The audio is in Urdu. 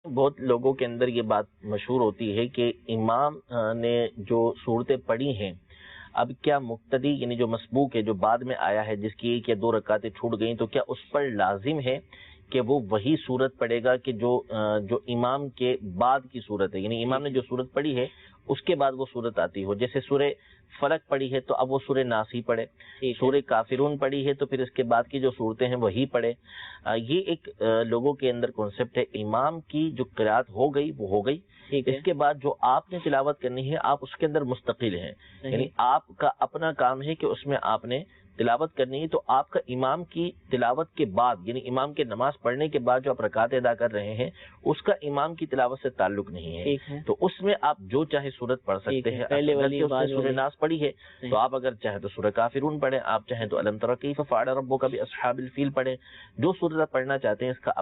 بہت لوگوں کے اندر یہ بات مشہور ہوتی ہے کہ امام نے جو صورتیں پڑھی ہیں، اب کیا مقتدی یعنی جو مسبوق ہے، جو بعد میں آیا ہے، جس کی ایک یا دو رکعتیں چھوٹ گئیں، تو کیا اس پر لازم ہے کہ وہ وہی صورت پڑھے گا کہ جو امام کے بعد کی صورت ہے؟ یعنی امام نے جو صورت پڑھی ہے اس کے بعد وہ صورت آتی ہو، جیسے سورہ فلق پڑھی ہے تو اب وہ سورہ ناس ہی پڑھے، سورہ کافرون پڑھی ہے تو پھر اس کے بعد کی جو صورتیں ہیں وہی پڑھے۔ یہ ایک لوگوں کے اندر کانسیپٹ ہے، امام کی جو قرات ہو گئی وہ ہو گئی، اس کے بعد جو آپ نے تلاوت کرنی ہے آپ اس کے اندر مستقل ہیں، یعنی آپ کا اپنا کام ہے کہ اس میں آپ نے تلاوت کرنی ہے، تو آپ کا امام کی تلاوت کے بعد یعنی امام کے نماز پڑھنے کے بعد جو آپ رکعت ادا کر رہے ہیں اس کا امام کی تلاوت سے تعلق نہیں ہے، تو اس میں آپ جو چاہے سورت پڑھ سکتے ہیں۔ سورہ ناس پڑھی ہے تو آپ اگر چاہیں تو سورہ کافرون پڑھیں، آپ چاہیں تو الم تر کیف فعل ربک باصحاب الفیل پڑھیں، جو سورت آپ پڑھنا چاہتے ہیں اس کا